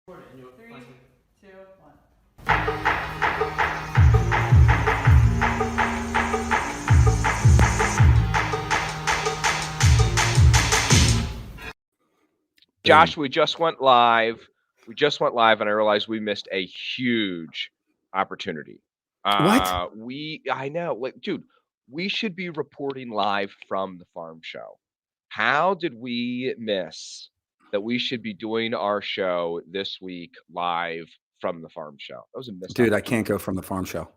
Three, two, one. Boom. Josh, we just went live. We just went live, and I realized we missed a huge opportunity. What? I know, like, dude, we should be reporting live from the farm show. How did we miss that we should be doing our show this week live from the farm show? That was a missed Dude, I can't opportunity. go from the farm show.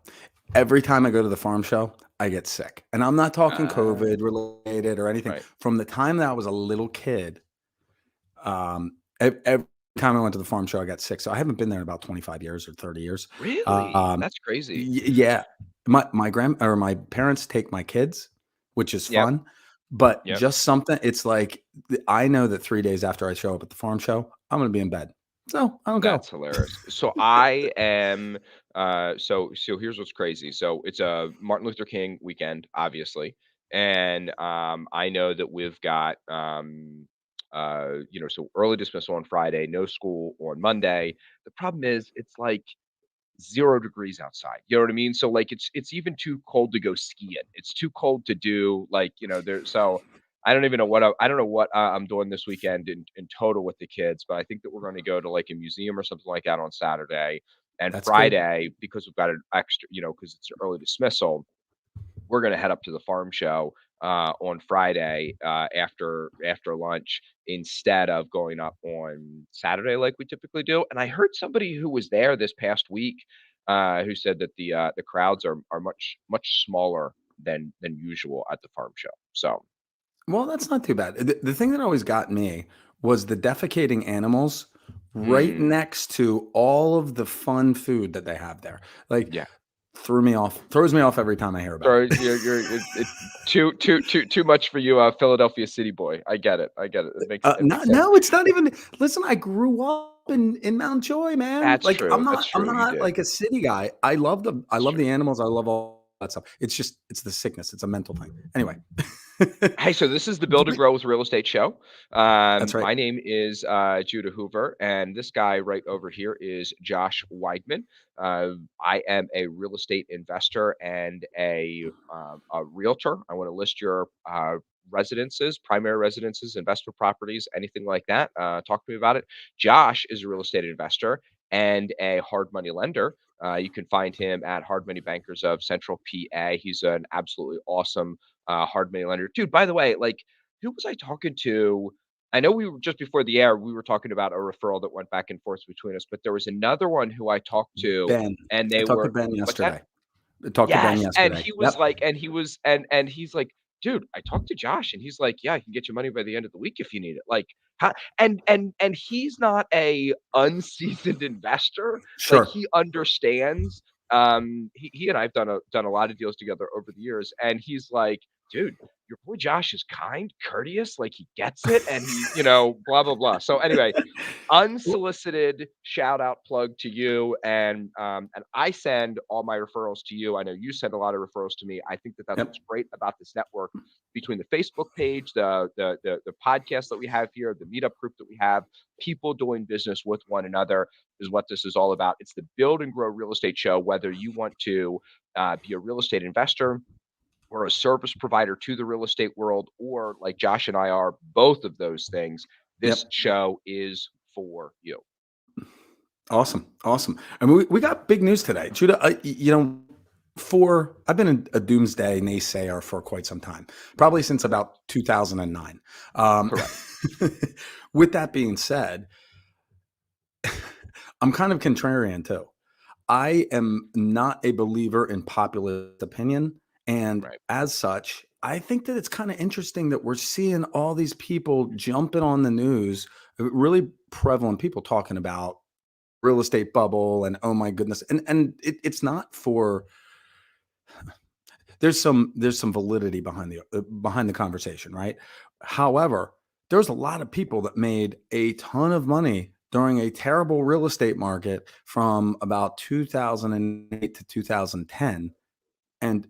Every time I go to the farm show, I get sick. And I'm not talking Uh, COVID related or anything. right. From the time that I was a little kid, every time I went to the farm show, I got sick. So I haven't been there in about 25 years or 30 years. Really? That's crazy. Yeah. My parents take my kids, which is Yep. fun. But Yep. just something, it's like I know that 3 days after I show up at the farm show, I'm gonna be in bed. So I don't That's go. hilarious. So I am so here's what's crazy. So it's a Martin Luther King weekend, obviously. And I know that we've got so early dismissal on Friday, no school on Monday. The problem is it's like 0 degrees outside. You know what I mean? So, like, it's even too cold to go skiing. It's too cold to do, like, there so I don't even know what I don't know what, I'm doing this weekend in total with the kids, but I think that we're gonna go to, like, a museum or something like that on Saturday, and That's cool. Friday, because we've got an extra because it's an early dismissal, we're going to head up to the farm show on Friday after lunch instead of going up on Saturday like we typically do. And I heard somebody who was there this past week who said that the crowds are much smaller than usual at the farm show. So Well, that's not too bad. The thing that always got me was the defecating animals right mm, next to all of the fun food that they have there. Like, yeah, throws me off every time I hear about so it. it's too much for you, Philadelphia city boy. I get it. I get it. It No, makes sense. no, it's not even. Listen, I grew up in Mount Joy, man. That's Like, true. That's I'm true. You not did. like a city guy. I That's love true. the animals. I love all that stuff. It's the sickness. It's a mental thing. Anyway, Hey, so this is the Give Build and me- Grow with Real Estate Show. that's right. My name is Judah Hoover, and this guy right over here is Josh Weidman. I am a real estate investor and a realtor. I want to list your residences, primary residences, investment properties, anything like that. Talk to me about it. Josh is a real estate investor and a hard money lender. You can find him at Hard Money Bankers of Central PA. He's an absolutely awesome hard money lender. Dude, by the way, like, who was I talking to? I know we were just before the air, we were talking about a referral that went back and forth between us, but there was another one who I talked to, Ben, and I they talked to were, Ben what's that? yesterday. I talked to Ben Yes, and yesterday. he was Yep. like and he's like, "Dude, I talked to Josh," and he's like, "Yeah, I can get you money by the end of the week if you need it." Like, how and he's not a unseasoned investor, like, Sure. he understands, he and I have done a lot of deals together over the years, and he's like, "Dude, your boy Josh is kind, courteous, like, he gets it, and blah, blah, blah." So, anyway, Well, unsolicited shout out plug to you and I send all my referrals to you. I know you send a lot of referrals to me. I think that that's yep. what's great about this network between the Facebook page, the podcast that we have here, the meetup group that we have, people doing business with one another is what this is all about. It's the Build and Grow Real Estate Show. Whether you want to be a real estate investor or a service provider to the real estate world, or like Josh and I are, both of those things, this Yep. show is for you. Awesome. Awesome. And we got big news today. Judah, I've been a doomsday naysayer for quite some time, probably since Correct. about 2009. Um, Correct. with that being said, I'm kind of contrarian too. I am not a believer in popular opinion. And Right. as such, I think that it's kind of interesting that we're seeing all these people jumping on the news, really prevalent people talking about real estate bubble and oh my goodness. And it's not for there's some validity behind the conversation, right? However, there's a lot of people that made a ton of money during a terrible real estate market from about 2008 to 2010 and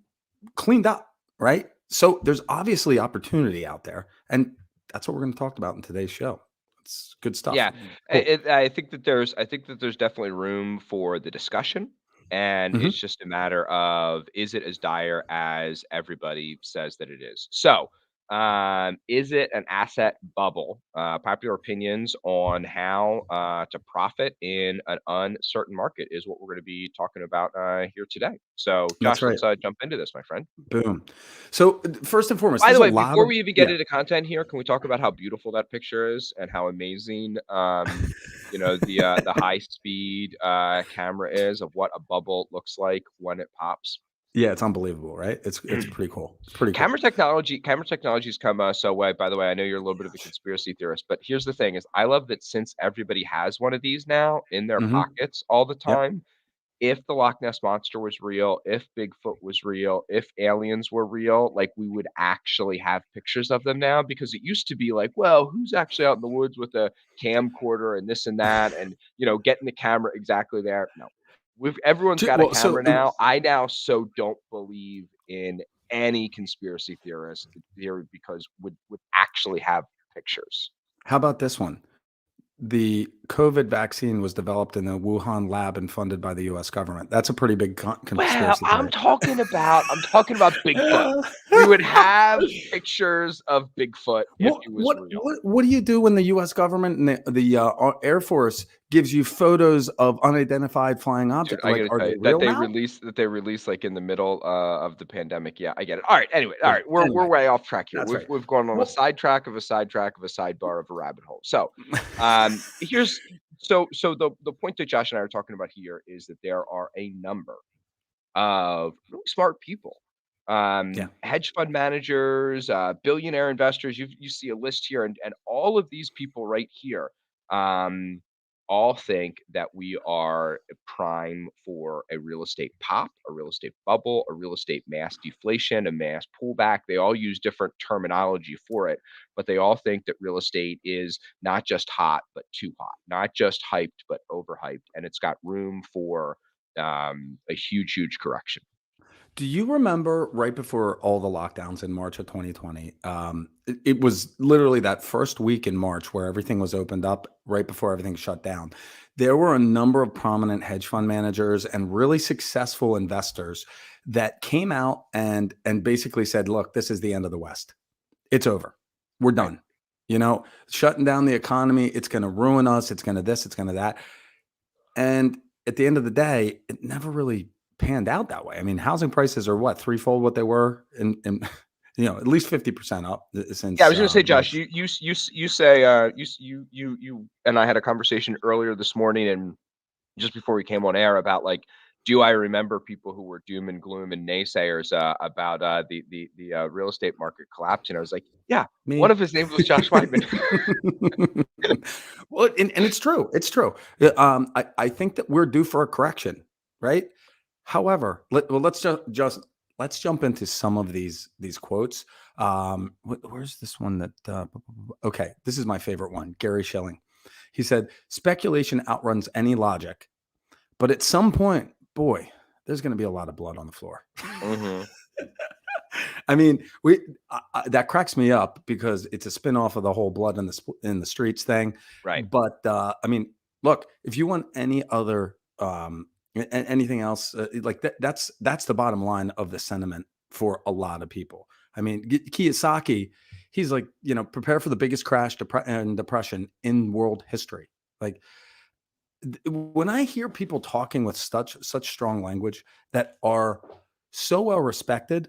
cleaned up, right? So there's obviously opportunity out there, and that's what we're going to talk about in today's show. It's good stuff. Yeah, Cool. I think that there's definitely room for the discussion, and Hmm. it's just a matter of is it as dire as everybody says that it is. So, is it an asset bubble? Popular opinions on how to profit in an uncertain market is what we're going to be talking about here today. So, That's Josh, right. let's jump into this, my friend. Boom. So first and foremost, By there's the a way, lot before of we even get yeah. into content here, can we talk about how beautiful that picture is and how amazing, the high speed camera is of what a bubble looks like when it pops? Yeah, it's unbelievable, right? It's pretty cool. It's pretty cool. Camera technology's come so way. By the way, I know you're a little bit of a conspiracy theorist, but here's the thing: is I love that since everybody has one of these now in their Hmm. pockets all the Yep. time, if the Loch Ness monster was real, if Bigfoot was real, if aliens were real, like we would actually have pictures of them now because it used to be like, well, who's actually out in the woods with a camcorder and this and that and getting the camera exactly there. No. We've everyone's got a Well, so camera now. I now so don't believe in any conspiracy theory because would actually have pictures. how about this one? The COVID vaccine was developed in the Wuhan lab and funded by the US government. That's a pretty big Well, conspiracy theory. I'm talking about Bigfoot. Uh, We would have pictures of Bigfoot if what he was what real. what what do you do when the US government and the Air Force gives you photos of unidentified flying Dude, objects? I Like, gotta are tell they you, real now? that they released, like, in the middle, of the pandemic, yeah, I get it. Alright, anyway, Yeah. alright, we're Anyway, way off track here. that's right. We've gone on a Well, sidetrack of a sidetrack of a sidebar of a rabbit hole. So, here's the point that Josh and I are talking about here is that there are a number of really smart people. yeah. Hedge fund managers, billionaire investors. You see a list here, and all of these people right here, um, all think that we are prime for a real estate pop, a real estate bubble, a real estate mass deflation, a mass pullback. They all use different terminology for it, but they all think that real estate is not just hot, but too hot, not just hyped, but overhyped, and it's got room for a huge, huge correction. Do you remember right before all the lockdowns in March of 2020? It was literally that first week in March where everything was opened up, right before everything shut down. There were a number of prominent hedge fund managers and really successful investors that came out and basically said, "Look, this is the end of the West. It's over. We're Right. done. Shutting down the economy, it's going to ruin us. It's going to this. It's going to that." And at the end of the day, it never really panned out that way. I mean, housing prices are what, threefold what they were in at least 50% up Yeah, I since was gonna say, Josh, March. you say you and I had a conversation earlier this morning, and just before we came on air about like, do I remember people who were doom and gloom and naysayers about the real estate market collapsing? I was like, yeah, one Me. of his names was Josh Weidman. Well, and it's true. It's true. I think that we're due for a correction, right? However, let's jump into some of these quotes. Where's this one that? Okay, this is my favorite one. Gary Schilling. He said, "Speculation outruns any logic, but at some point, boy, there's going to be a lot of blood on the floor." Hmm. I mean, that cracks me up because it's a spin-off of the whole blood in the streets thing. Right. But I mean, look, if you want any other anything else like that's the bottom line of the sentiment for a lot of people. I mean, Kiyosaki, he's like, prepare for the biggest crash and depression in world history. Like when I hear people talking with such strong language that are so well respected,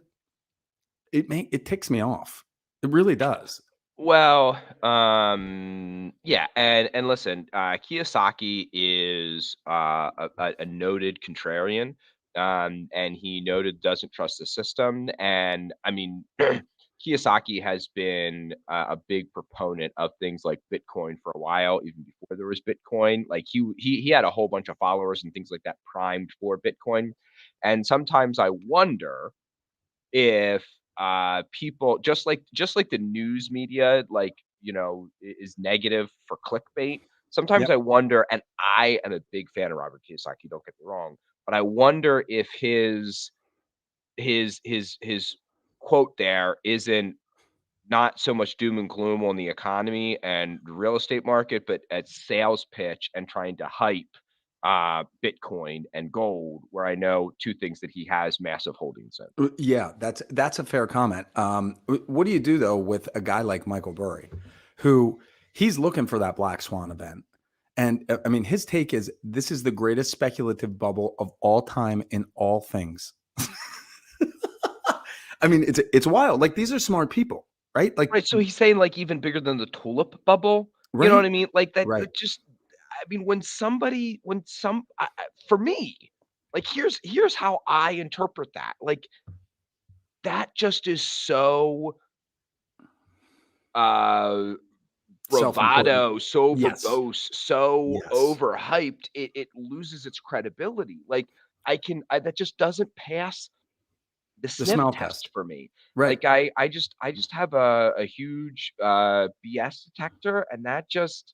it ticks me off. It really does. Well, yeah, and listen, Kiyosaki is a noted contrarian, and he noted doesn't trust the system. And I mean, Kiyosaki has been a big proponent of things like Bitcoin for a while, even before there was Bitcoin. Like he had a whole bunch of followers and things like that primed for Bitcoin. And sometimes I wonder if people just like the news media is negative for clickbait. Sometimes Yep. I wonder, and I am a big fan of Robert Kiyosaki, don't get me wrong, but I wonder if his quote there isn't not so much doom and gloom on the economy and the real estate market, but at sales pitch and trying to hype Bitcoin and gold, where I know two things that he has massive holdings in. Yeah, that's a fair comment. What do you do though with a guy like Michael Burry, who he's looking for that black swan event? And I mean, his take is this is the greatest speculative bubble of all time in all things. I mean, it's wild. Like these are smart people, right? Like, Right, so he's saying, like, even bigger than the tulip bubble, you know what right, I mean? Like, right. that just I mean, when some for me, like, here's how I interpret that, like, that just is so, uh, Self-important. bravado, so Yes, verbose, so yes. overhyped, it loses its credibility, like, I that just doesn't pass the The sniff smell test test. for me. Right. Like, I just have a huge, BS detector, and that just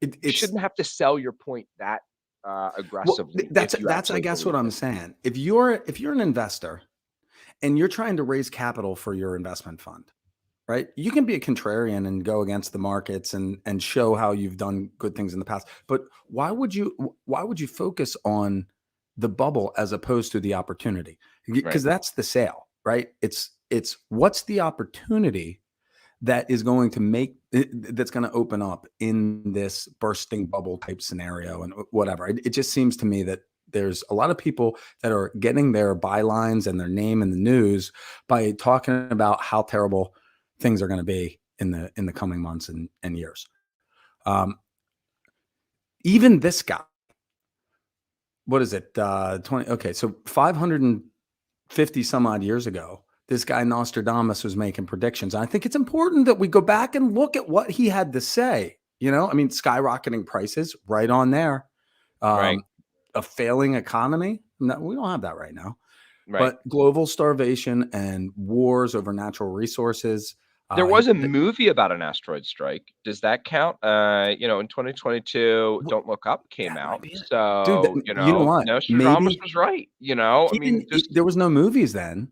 you It's shouldn't have to sell your point that, well, aggressively if you that's I actually guess what believe I'm it. saying. If you're an investor and you're trying to raise capital for your investment fund, right? You can be a contrarian and go against the markets and show how you've done good things in the past. But why would you focus on the bubble as opposed to the opportunity? Right, Because that's the sale, right? It's what's the opportunity that is going to make that's going to open up in this bursting bubble type scenario and whatever. It just seems to me that there's a lot of people that are getting their bylines and their name in the news by talking about how terrible things are going to be in the coming months and years. Um, even this guy, what is it? 20. Okay, so 550 some odd years ago, this guy Nostradamus was making predictions. And I think it's important that we go back and look at what he had to say. You know, I mean, skyrocketing prices, right on there. right, Um, a failing economy. No, we don't have that right now. right. But global starvation and wars over natural resources. There Uh, was a th- movie about an asteroid strike. Does that count? In 2022, wh- Don't Look Up came that might out. be it, dude. So, You know what? Nostradamus Maybe was right, I he mean, didn't. just There was no movies then.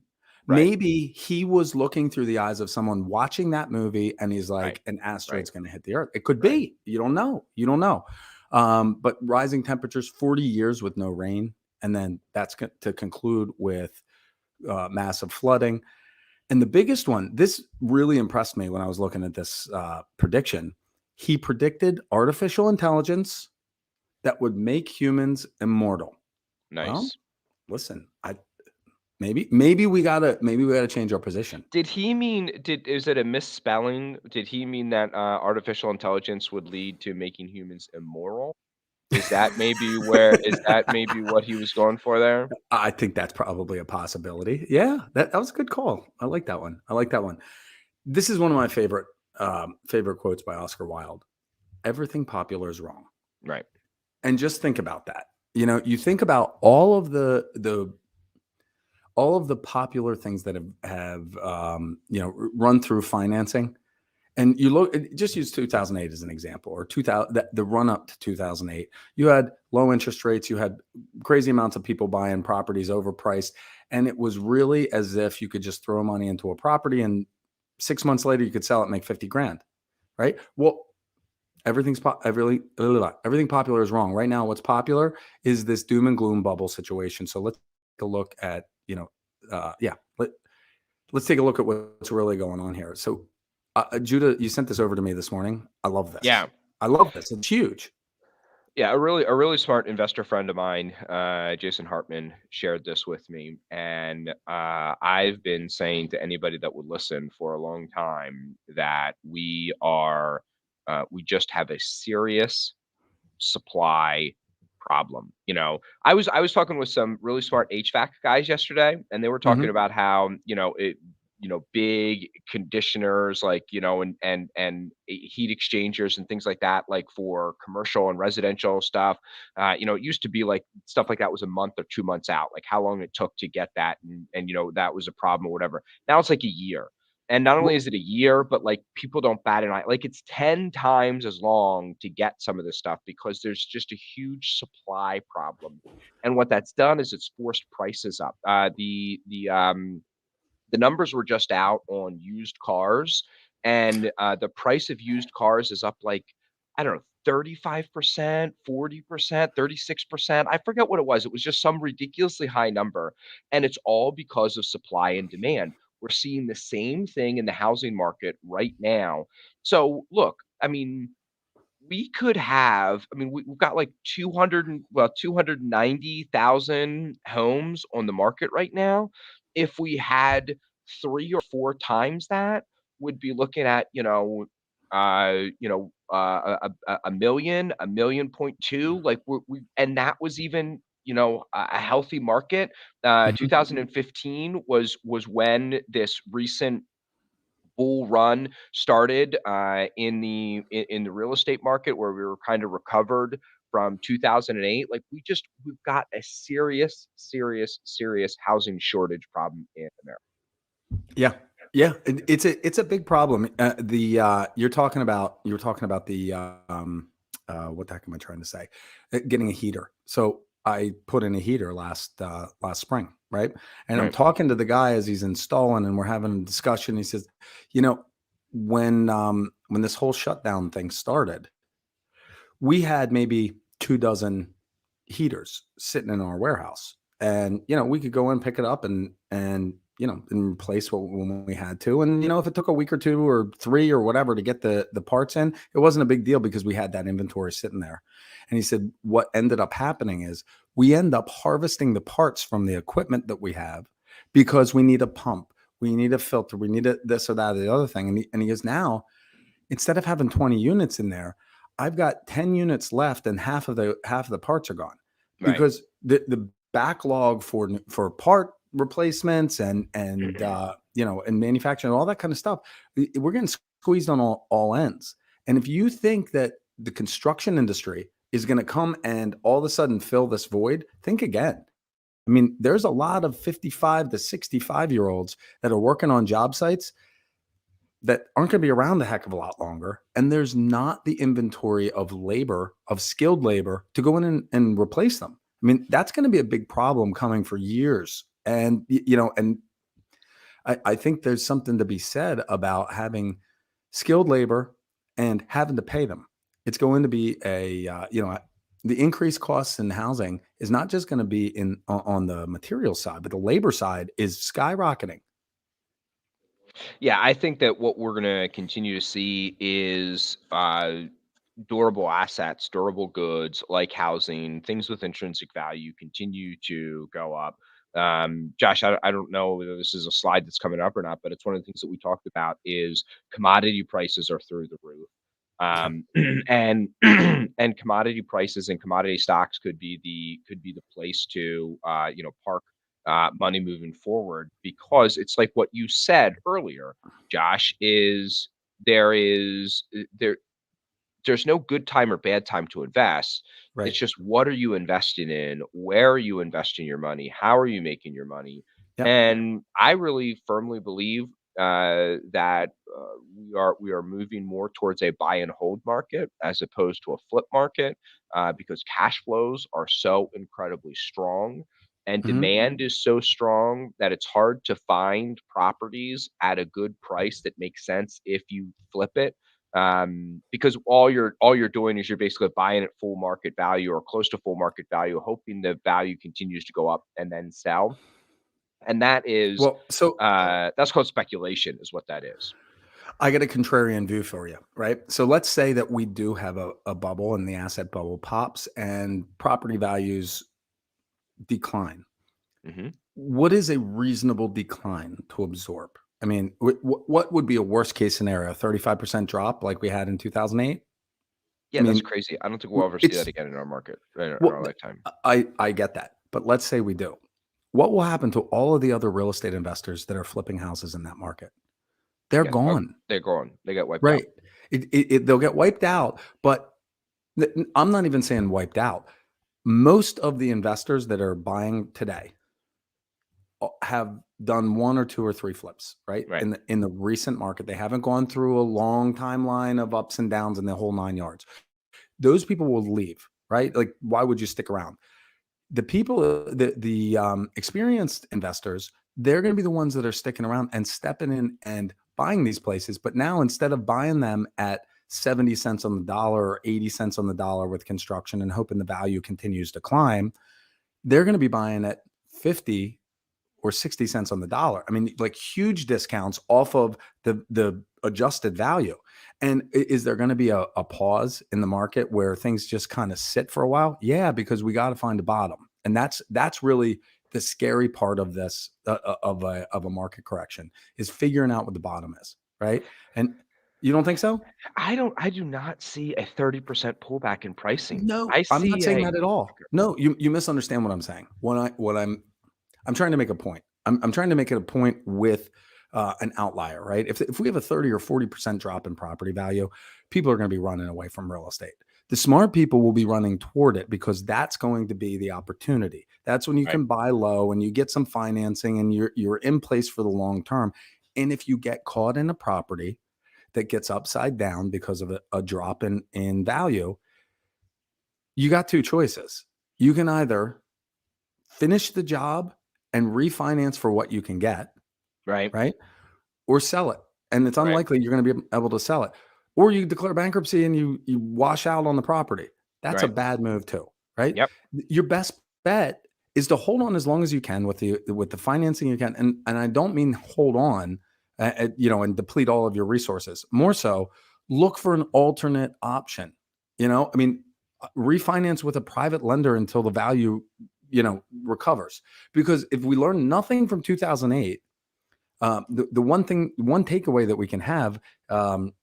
right, Maybe he was looking through the eyes of someone watching that movie, and he's right, like, "An right, asteroid's going to hit the Earth." It could right. be. You don't know. You don't know. But rising temperatures, 40 years with no rain, and then that's to conclude with massive flooding. And the biggest one, this really impressed me when I was looking at this prediction. He predicted artificial intelligence that would make humans immortal. Well, Nice. listen, I maybe we gotta change our position. Did he mean did is it a misspelling? Did he mean that, artificial intelligence would lead to making humans immoral? Is that maybe what he was going for there? I think that's probably a possibility. Yeah, that was a good call. I like that one. I like that one. This is one of my favorite quotes by Oscar Wilde. Everything popular is wrong. Right, And just think about that. You know, you think about all of the popular things that have run through financing. And you look, just use 2008 as an example, or 2000, the run up to 2008. You had low interest rates, you had crazy amounts of people buying properties overpriced, and it was really as if you could just throw money into a property, and 6 months later you could sell it and make 50 grand, right? Well, everything popular is wrong. Right now, what's popular is this doom and gloom bubble situation. So let's take a look at, yeah, let's take a look at what's really going on here. So, Judah, you sent this over to me this morning. I love this. yeah. I love this. It's huge. Yeah, a really smart investor friend of mine, Jason Hartman, shared this with me, and I've been saying to anybody that would listen for a long time that we just have a serious supply problem. I was talking with some really smart HVAC guys yesterday, and they were talking Hmm. about how big conditioners like and heat exchangers and things like that, like for commercial and residential stuff. It used to be like stuff like that was a month or 2 months out, like how long it took to get that, and that was a problem or whatever. Now it's like a year. And not only Well, is it a year, but like people don't bat an eye. Like it's 10 times as long to get some of this stuff because there's just a huge supply problem. And what that's done is it's forced prices up. The The numbers were just out on used cars, and the price of used cars is up like, I don't know, 35%, 40%, 36%. I forget what it was. It was just some ridiculously high number. And it's all because of supply and demand. We're seeing the same thing in the housing market right now. So, look, I mean, we could have, I mean, we've got like 200 and well, 290,000 homes on the market right now. If we had 3 or 4 times that, we'd be looking at, a million, a million point two, like and that was even, a healthy market. Mhm. 2015 was when this recent bull run started in the real estate market where we were kind of recovered from 2008. Like we've got a serious, serious, serious housing shortage problem in America. Yeah. Yeah. It's a big problem. You were talking about what the heck am I trying to say? Getting a heater. So I put in a heater last spring, right? And I'm Right. talking to the guy as he's installing, and we're having a discussion. He says, you know, when this whole shutdown thing started, we had maybe 2 dozen heaters sitting in our warehouse, and we could go and pick it up and replace what when we had to. And if it took a week or two or three or whatever to get the parts in, it wasn't a big deal because we had that inventory sitting there. And he said what ended up happening is we end up harvesting the parts from the equipment that we have because we need a pump, we need a filter, we need this or that or the other thing. And he goes, now instead of having 20 units in there, I've got 10 units left and half of the parts are gone Right. because the backlog for part replacements and manufacturing and all that kind of stuff, we're getting squeezed on all ends. And if you think that the construction industry is going to come and all of a sudden fill this void, think again. I mean, there's a lot of 55 to 65-year-olds that are working on job sites that aren't going to be around a heck of a lot longer. And there's not the inventory of labor, of skilled labor to go in and replace them. I mean, that's going to be a big problem coming for years. And I think there's something to be said about having skilled labor and having to pay them. It's going to be the increased costs in housing is not just going to be on the material side, but the labor side is skyrocketing. Yeah, I think that what we're going to continue to see is durable assets, durable goods like housing, things with intrinsic value continue to go up. Josh, I don't know whether this is a slide that's coming up or not, but it's one of the things that we talked about is commodity prices are through the roof. Yeah. And and commodity prices and commodity stocks could be the place to park money moving forward, because it's like what you said earlier, Josh, is there there's no good time or bad time to invest. Right. It's just what are you investing in? Where are you investing your money? How are you making your money? Yep. And I really firmly believe that we are moving more towards a buy and hold market as opposed to a flip market, because cash flows are so incredibly strong and Mhm. demand is so strong that it's hard to find properties at a good price that makes sense if you flip it, because all you're doing is you're basically buying at full market value or close to full market value, hoping the value continues to go up and then sell. And Well, so that's called speculation, is what that is. I get a contrarian view for you, right? So let's say that we do have a bubble and the asset bubble pops and property values decline. Hmm. What is a reasonable decline to absorb? I mean, what would be a worst case scenario? 35% drop like we had in 2008? I Yeah, that's mean, crazy. I don't think we'll ever see that it's again in our market, in well, our lifetime. I get that. But let's say we do. What will happen to all of the other real estate investors that are flipping houses in that market? They're Yeah, gone. they're gone. They get wiped out. Right. They'll get wiped out, but I'm not even saying wiped out. Most of the investors that are buying today have done one or two or three flips, right? Right. In the recent market, they haven't gone through a long timeline of ups and downs in the whole 9 yards. Those people will leave, right? Like, why would you stick around? The people, the experienced investors, they're going to be the ones that are sticking around and stepping in and buying these places. But now, instead of buying them at 70 cents on the dollar or 80 cents on the dollar with construction and hoping the value continues to climb, they're going to be buying at 50 or 60 cents on the dollar. I mean, like huge discounts off of the adjusted value. And is there going to be a pause in the market where things just kind of sit for a while? Yeah, because we got to find a bottom. And that's really the scary part of this of a market correction, is figuring out what the bottom is, right? And you don't think so? I do not see a 30% pullback in pricing. No, I I'm not see saying a that at all. No, you misunderstand what I'm saying. I'm trying to make a point. I'm trying to make it a point with an outlier, right? If we have a 30 or 40% drop in property value, people are going to be running away from real estate. The smart people will be running toward it because that's going to be the opportunity. That's when you right, can buy low and you get some financing and you're in place for the long term. And if you get caught in a property that gets upside down because of a drop in value, you got two choices. You can either finish the job and refinance for what you can get, right, right? Or sell it. And it's right, unlikely you're going to be able to sell it. Or you declare bankruptcy and you wash out on the property. That's a right. bad move too, right? Yep. Your best bet is to hold on as long as you can with the financing you can. And I don't mean hold on, and deplete all of your resources. More so, look for an alternate option. I mean, refinance with a private lender until the value, recovers. Because if we learn nothing from 2008, the one takeaway that we can have,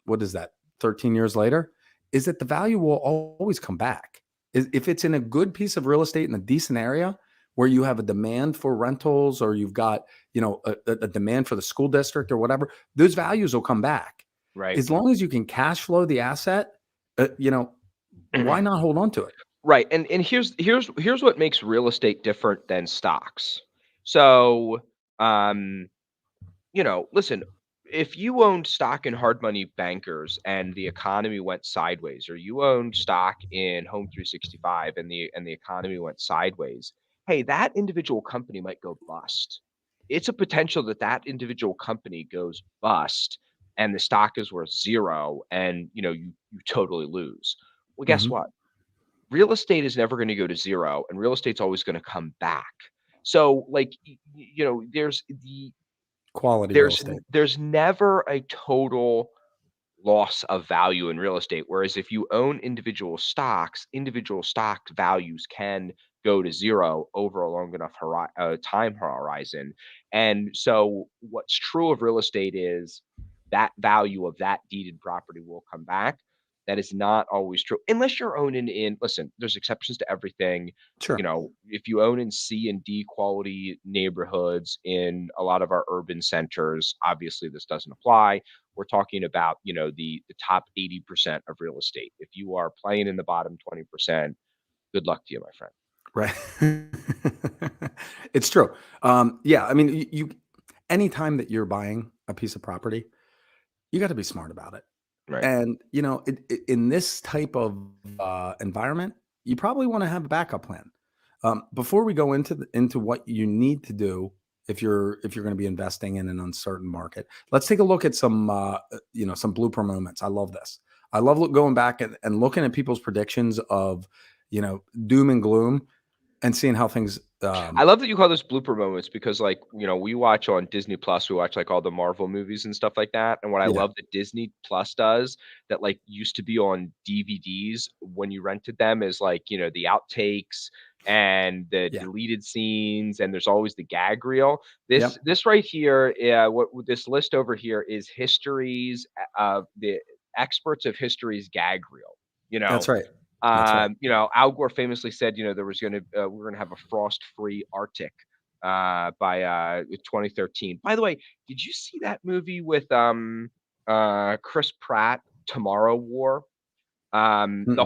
what is that, 13 years later, is that the value will always come back. If it's in a good piece of real estate in a decent area where you have a demand for rentals, or you've got, a demand for the school district or whatever, those values will come back. Right. As long as you can cash flow the asset, why not hold on to it? Right, and here's what makes real estate different than stocks. So, um, listen, if you owned stock in hard money bankers and the economy went sideways, or you owned stock in Home 365 and the economy went sideways, hey, that individual company might go bust. It's a potential that that individual company goes bust and the stock is worth zero, and you totally lose. Well, guess Mhm. what? Real estate is never going to go to zero, and real estate's always going to come back. So, like, Quality real estate. there's never a total loss of value in real estate. Whereas if you own individual stock values can go to zero over a long enough time horizon. And so, what's true of real estate is that value of that deeded property will come back. That is not always true unless you're owning in. Listen, there's exceptions to everything. Sure. If you own in C and D quality neighborhoods in a lot of our urban centers, obviously this doesn't apply. We're talking about, the top 80% of real estate. If you are playing in the bottom 20%, good luck to you, my friend. Right. It's true. Yeah, I mean, anytime that you're buying a piece of property, you got to be smart about it. Right. And in this type of environment, you probably want to have a backup plan. Before we go into what you need to do if you're going to be investing in an uncertain market, let's take a look at some blooper moments. I love this. I love going back and looking at people's predictions of doom and gloom and seeing how things. I love that you call those blooper moments because, like, we watch on Disney Plus, we watch like all the Marvel movies and stuff like that. And what I Yeah, love that Disney Plus does that, like, used to be on DVDs when you rented them, is like, the outtakes and the yeah, deleted scenes, and there's always the gag reel. This yep. this right here, what this list over here is history's the experts of history's gag reel. You That's know, right. That's right. Al Gore famously said, there was we're gonna have a frost-free Arctic by 2013. By the way, did you see that movie with Chris Pratt, Tomorrow War? Mm-mm. The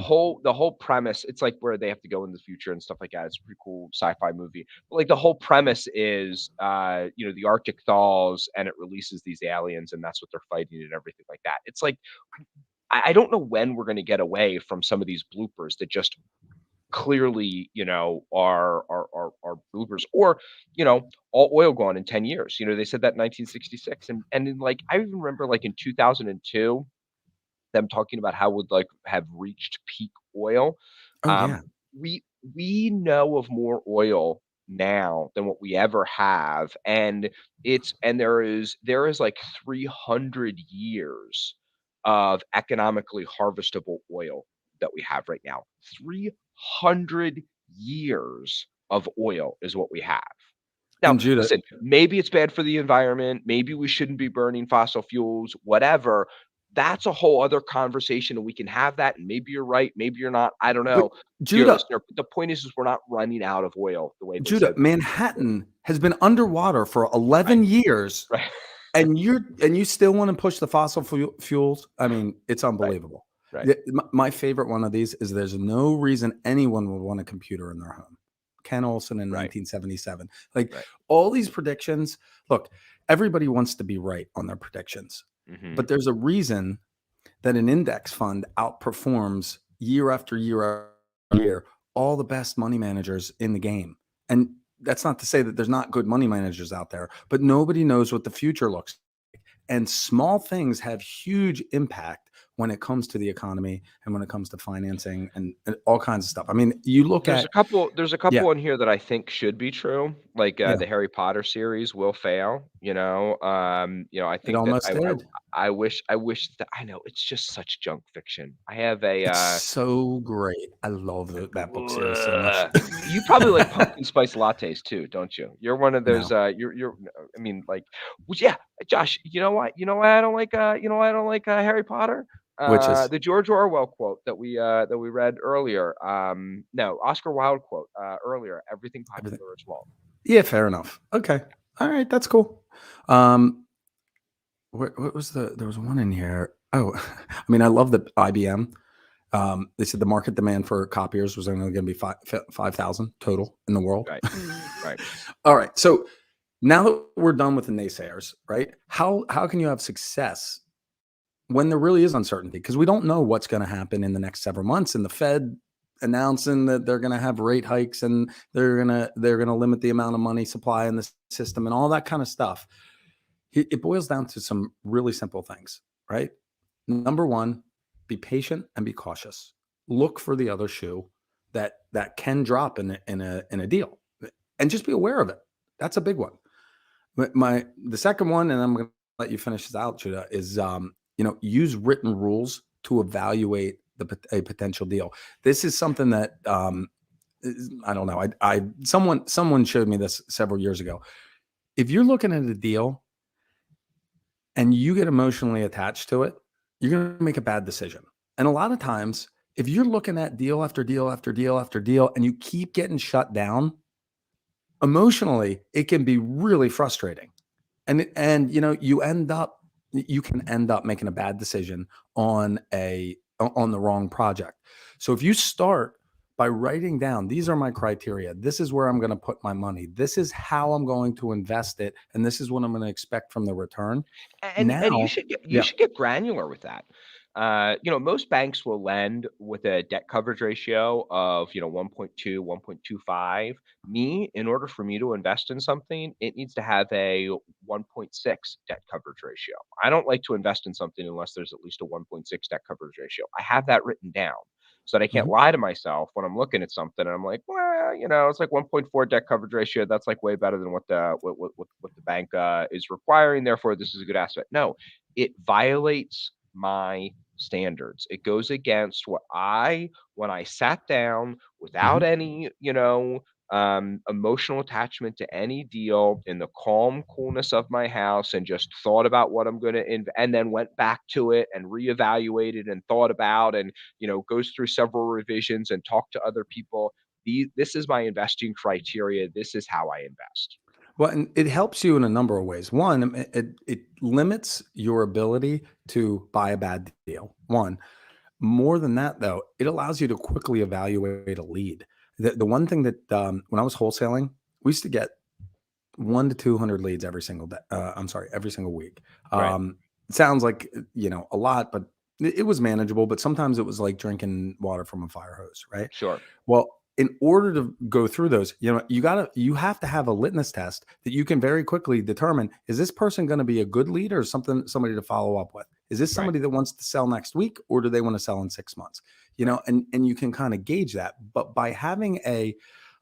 whole premise, it's like where they have to go in the future and stuff like that. It's a pretty cool sci-fi movie. But like the whole premise is, the Arctic thaws and it releases these aliens, and that's what they're fighting and everything like that. It's like I don't know when we're going to get away from some of these bloopers that just clearly, are boomers. Or, all oil gone in 10 years. They said that in 1966. And in, like, I even remember, like, in 2002, them talking about how would, like, have reached peak oil. Oh Um, yeah. we we know of more oil now than what we ever have, and there is like 300 years of economically harvestable oil that we have right now. 300 years of oil is what we have. Now, And Judah, listen, maybe it's bad for the environment, maybe we shouldn't be burning fossil fuels, whatever. That's a whole other conversation, and we can have that, and maybe you're right, maybe you're not, I don't but know, dear Judah, listener, but the point is we're not running out of oil the way they Judah, said that we would. Manhattan has been underwater for Right, 11 years, right, and you still want to push the fossil fuels. I mean, it's right, unbelievable. right. My favorite one of these is there's no reason anyone would want a computer in their home. Ken Olson in Right, 1977. Like right. all these predictions, look, everybody wants to be right on their predictions, Mhm. but there's a reason that an index fund outperforms year after year after year all the best money managers in the game. And that's not to say that there's not good money managers out there, but nobody knows what the future looks like. And small things have huge impact when it comes to the economy and when it comes to financing and all kinds of stuff. I mean, you look There's a at, couple there's a yeah, couple in here that I think should be true, like, yeah, the Harry Potter series will fail, I it think that almost did. I wish that I know, it's just such junk fiction. I have a, It's so great. I love that book series so much. Ugh. You probably like pumpkin spice lattes too, don't you? You're one of those, No, you're no, I mean, like, well, yeah, Josh, you know what? You know why I don't like Harry Potter? which is The George Orwell quote that we read earlier. No, Oscar Wilde quote, earlier, "Everything everything. popular is wrong." Yeah, fair enough. Okay. All right, that's cool. Um, what was there was one in here. Oh, I mean, I love the IBM. They said the market demand for copiers was only going to be 5,000 total in the world. Right, right. All right. So now that we're done with the naysayers, right? How can you have success when there really is uncertainty? Because we don't know what's going to happen in the next several months, and the Fed announcing that they're going to have rate hikes and they're going to limit the amount of money supply in the system and all that kind of stuff. It boils down to some really simple things, right? Number one, be patient and be cautious. Look for the other shoe that can drop in a deal, and just be aware of it. That's a big one. The second one, and I'm going to let you finish this out, Judah, is use written rules to evaluate a potential deal. This is something that I don't know. Someone showed me this several years ago. If you're looking at a deal and you get emotionally attached to it, you're going to make a bad decision. And a lot of times, if you're looking at deal after deal after deal after deal and you keep getting shut down, emotionally, it can be really frustrating. And you can end up making a bad decision on the wrong project. So if you start by writing down, these are my criteria, this is where I'm going to put my money, this is how I'm going to invest it, and this is what I'm going to expect from the return. And you Now, should get you yeah. should get granular with that. Most banks will lend with a debt coverage ratio of 1.2, 1.25. In order for me to invest in something, it needs to have a 1.6 debt coverage ratio. I don't like to invest in something unless there's at least a 1.6 debt coverage ratio. I have that written down so that I can't Mhm. lie to myself when I'm looking at something and I'm like, well, it's like 1.4 debt coverage ratio. That's like way better than what the bank is requiring. Therefore, this is a good asset. No, it violates my standards. It goes against when I sat down without Mhm. any, emotional attachment to any deal in the calm coolness of my house and just thought about what I'm going to, and then went back to it and reevaluated and thought about and, goes through several revisions and talked to other people. This is my investing criteria. This is how I invest. Well, and it helps you in a number of ways. One, it limits your ability to buy a bad deal. One, more than that, though, it allows you to quickly evaluate a lead. The one thing that when I was wholesaling, we used to get 1 to 200 leads every single day. I'm sorry, every single week. Right. It sounds like a lot, but It was manageable, but sometimes it was like drinking water from a fire hose, right? Sure. Well, in order to go through those, you have to have a litmus test that you can very quickly determine, is this person going to be a good lead or somebody to follow up with? Is this Right. somebody that wants to sell next week or do they want to sell in 6 months? Right. And you can kind of gauge that. But by having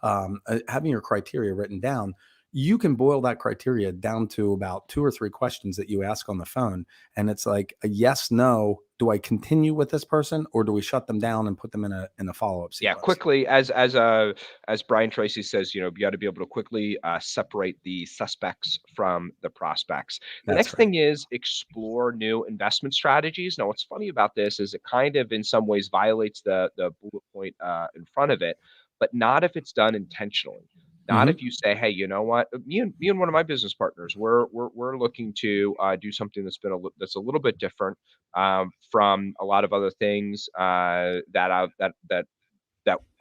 having your criteria written down, you can boil that criteria down to about 2 or 3 questions that you ask on the phone. And it's like a yes, no. Do I continue with this person or do we shut them down and put them in a follow-up Yeah, sequence? quickly, as Brian Tracy says, you got to be able to quickly separate the suspects from the prospects. The That's next right. thing is explore new investment strategies. Now, what's funny about this is it kind of, in some ways, violates the bullet point in front of it, but not if it's done intentionally. Not Hmm. if you say, "Hey, you know what? Me and one of my business partners, we're looking to do something that's a little bit different from a lot of other things that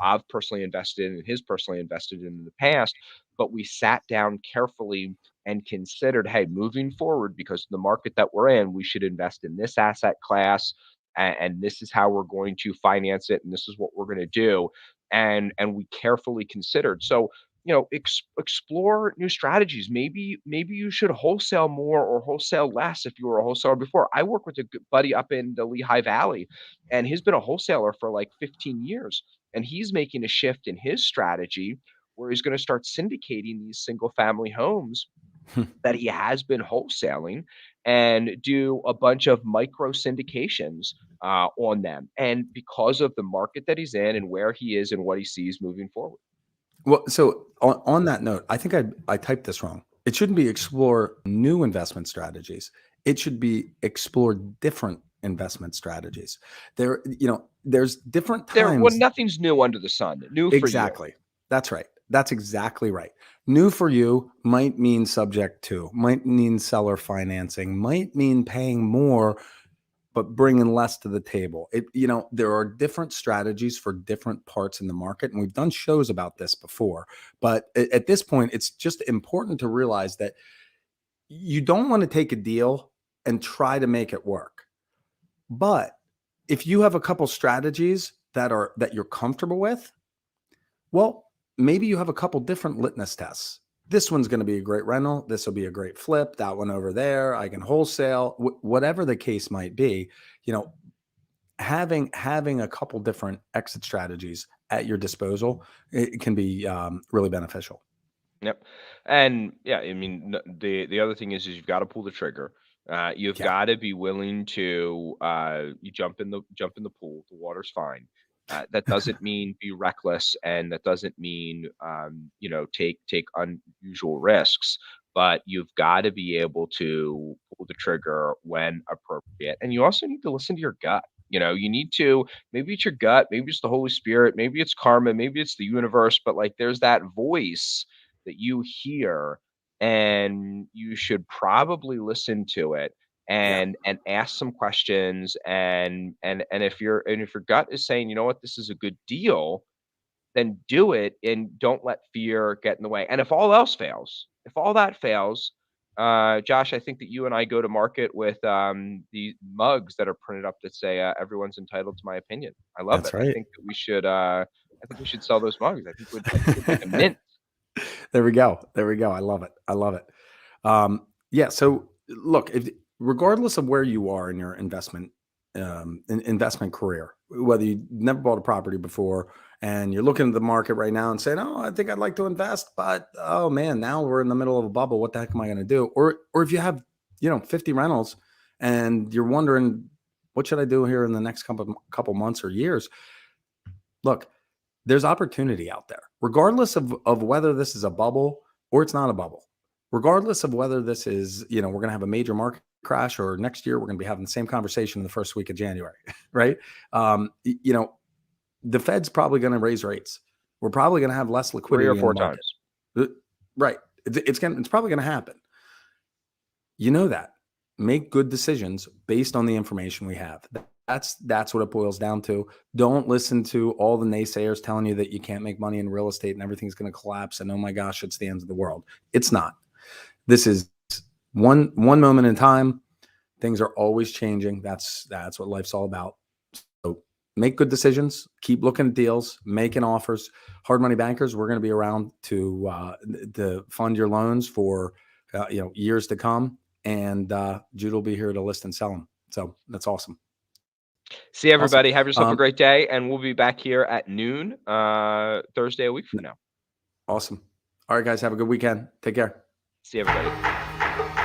I've personally invested in and his personally invested in the past, but we sat down carefully and considered, hey, moving forward, because of the market that we're in, we should invest in this asset class, and this is how we're going to finance it, and this is what we're going to do, and we carefully considered. So explore new strategies. Maybe you should wholesale more or wholesale less if you were a wholesaler before. I work with a good buddy up in the Lehigh Valley, and he's been a wholesaler for like 15 years, and he's making a shift in his strategy where he's going to start syndicating these single family homes that he has been wholesaling and do a bunch of micro syndications on them. And because of the market that he's in and where he is and what he sees moving forward. Well, so on that note, I think I typed this wrong. It shouldn't be explore new investment strategies. It should be explore different investment strategies. There's different Well, times. nothing's new under the sun. New for you. Exactly. That's right. That's exactly right. New for you might mean subject to, might mean seller financing, might mean paying more but bringing less to the table. There are different strategies for different parts in the market, and we've done shows about this before. But at this point, it's just important to realize that you don't want to take a deal and try to make it work. But if you have a couple strategies that you're comfortable with, well, maybe you have a couple different litmus tests. This one's going to be a great rental. This will be a great flip. That one over there, I can wholesale. Whatever the case might be, you know, having a couple different exit strategies at your disposal, it can be really beneficial. Yep. And yeah, I mean, the other thing is you've got to pull the trigger. You've Yeah. got to be willing to you jump in the pool. The water's fine. That doesn't mean be reckless, and that doesn't mean take unusual risks. But you've got to be able to pull the trigger when appropriate, and you also need to listen to your gut. You need to, maybe it's your gut, maybe it's the Holy Spirit, maybe it's karma, maybe it's the universe, but like there's that voice that you hear, and you should probably listen to it Yeah. and ask some questions, and if your gut is saying, you know what, this is a good deal, then do it and don't let fear get in the way. And if all else fails, if all that fails, Josh, I think that you and I go to market with the mugs that are printed up that say everyone's entitled to my opinion. I love That's it. I right. think that we should sell those mugs. I think we'd make a mint. There we go. There we go. I love it. I love it. Yeah. So look, regardless of where you are in your investment career, whether you never bought a property before and you're looking at the market right now and saying, "Oh, I think I'd like to invest, but oh man, now we're in the middle of a bubble. What the heck am I going to do?" Or if you have 50 rentals and you're wondering, "What should I do here in the next couple months or years?" Look, there's opportunity out there, regardless of whether this is a bubble or it's not a bubble, regardless of whether this is, we're going to have a major market crash or next year we're going to be having the same conversation in the first week of January, right? The Fed's probably going to raise rates. We're probably going to have less 3 or liquidity in the 4 market, times. right? It's probably going to happen. You know that. Make good decisions based on the information we have. That's what it boils down to. Don't listen to all the naysayers telling you that you can't make money in real estate and everything's going to collapse and oh my gosh, it's the end of the world. It's not. This is one moment in time. Things are always changing. That's what life's all about. So make good decisions, keep looking at deals, making offers. Hard money bankers, we're going to be around to fund your loans for years to come. And Jude will be here to list and sell them. So that's awesome. See Awesome. everybody. Have yourself a great day, and we'll be back here at noon Thursday a week from now. Awesome. All right, guys, have a good weekend. Take care. See everybody.